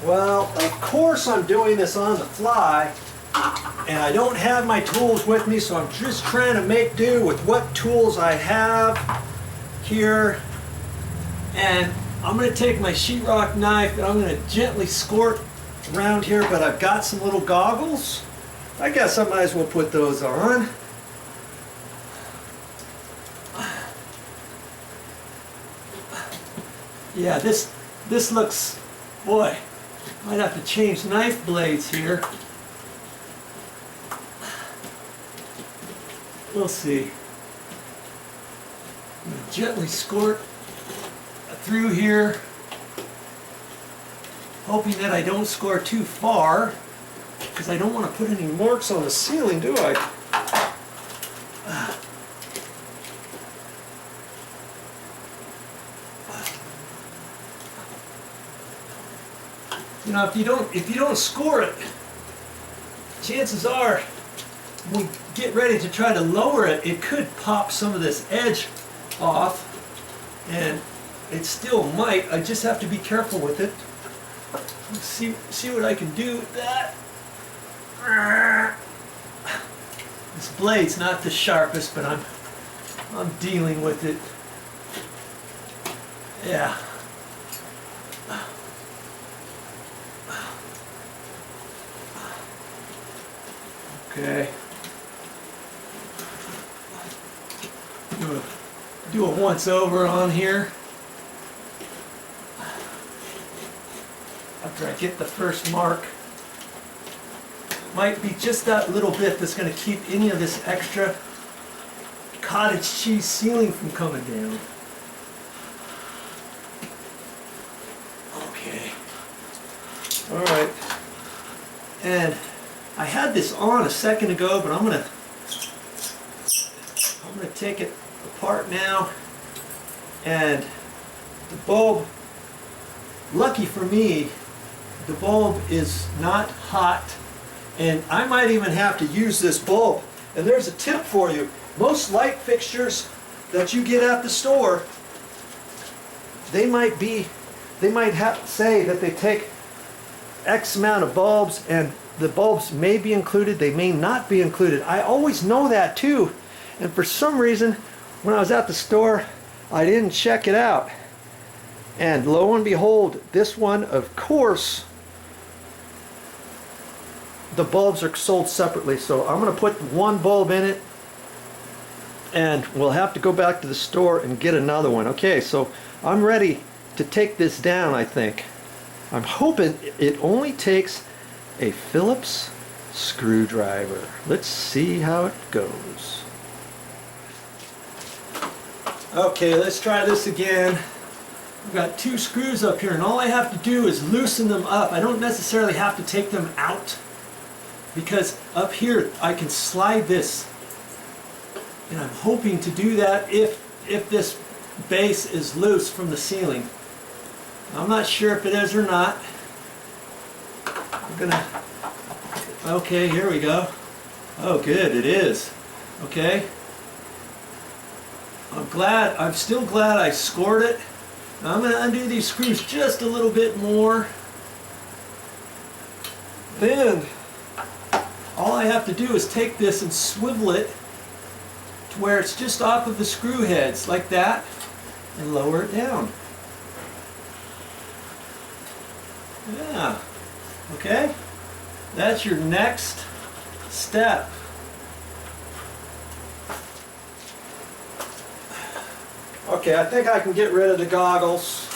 Well, of course I'm doing this on the fly, and I don't have my tools with me, so I'm just trying to make do with what tools I have here. And I'm going to take my sheetrock knife and I'm going to gently squirt around here, but I've got some little goggles. I guess I might as well put those on. Yeah, this looks, boy, might have to change knife blades here. We'll see. I'm going to gently squirt through here, hoping that I don't score too far, because I don't want to put any marks on the ceiling, do I? You know, if you don't score it, chances are when we get ready to try to lower it, it could pop some of this edge off, and it still might. I just have to be careful with it. Let's see what I can do with that. This blade's not the sharpest, but I'm dealing with it. Yeah. Okay. Do a once over on here. After I get the first mark. Might be just that little bit that's going to keep any of this extra cottage cheese ceiling from coming down. Okay. Alright. And I had this on a second ago, but I'm gonna take it apart now. And the bulb, lucky for me, the bulb is not hot, and I might even have to use this bulb. And there's a tip for you. Most light fixtures that you get at the store, they might say that they take X amount of bulbs, and the bulbs may be included, they may not be included. I always know that too, and for some reason when I was at the store I didn't check it out, and lo and behold, this one, of course, the bulbs are sold separately. So I'm going to put one bulb in it, and we'll have to go back to the store and get another one. Okay, so I'm ready to take this down. I think I'm hoping it only takes a Phillips screwdriver. Let's see how it goes. Okay, let's try this again. I've got two screws up here, and all I have to do is loosen them up. I don't necessarily have to take them out, because up here I can slide this, and I'm hoping to do that if this base is loose from the ceiling. I'm not sure if it is or not. I'm gonna, okay, here we go. Oh good, it is. Okay. I'm still glad I scored it. Now I'm going to undo these screws just a little bit more. Then all I have to do is take this and swivel it to where it's just off of the screw heads, like that, and lower it down. Yeah. Okay? That's your next step. Okay, I think I can get rid of the goggles.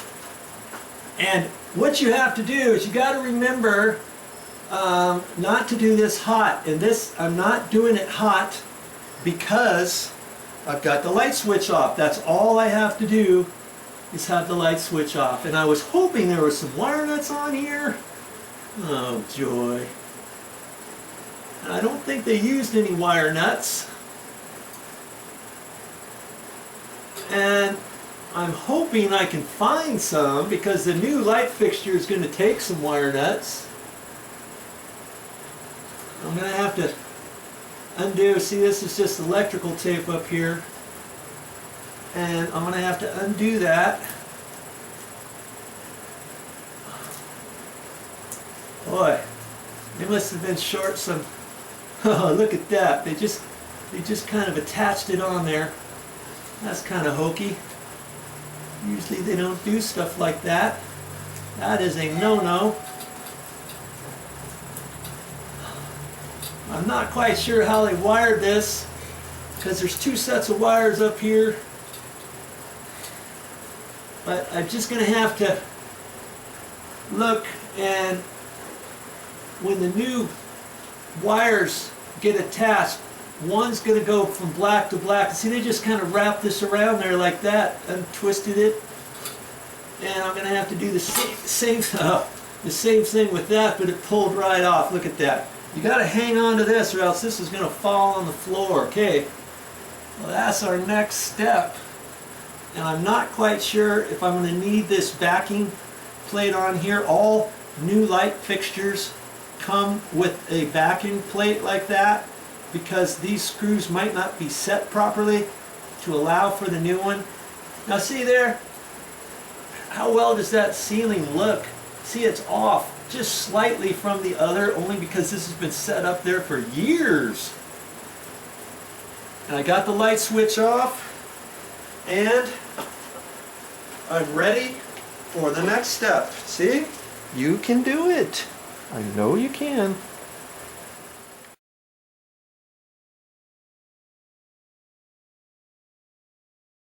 And what you have to do is you got to remember not to do this hot. And this, I'm not doing it hot because I've got the light switch off. That's all I have to do is have the light switch off. And I was hoping there were some wire nuts on here. Oh joy. And I don't think they used any wire nuts. And I'm hoping I can find some, because the new light fixture is going to take some wire nuts. I'm going to have to undo, see, this is just electrical tape up here, and I'm going to have to undo that. Boy, they must have been short some. Oh, look at that. They just kind of attached it on there. That's kind of hokey. Usually they don't do stuff like that. That is a no-no. I'm not quite sure how they wired this, because there's two sets of wires up here. But I'm just going to have to look, and when the new wires get attached, one's going to go from black to black. See, they just kind of wrapped this around there like that and twisted it. And I'm going to have to do the same thing with that, but it pulled right off. Look at that. You got to hang on to this, or else this is going to fall on the floor. Okay, well, that's our next step. And I'm not quite sure if I'm going to need this backing plate on here. All new light fixtures come with a backing plate like that, because these screws might not be set properly to allow for the new one. Now see there, how well does that ceiling look? See, it's off just slightly from the other, only because this has been set up there for years. And I got the light switch off, and I'm ready for the next step. See? You can do it. I know you can.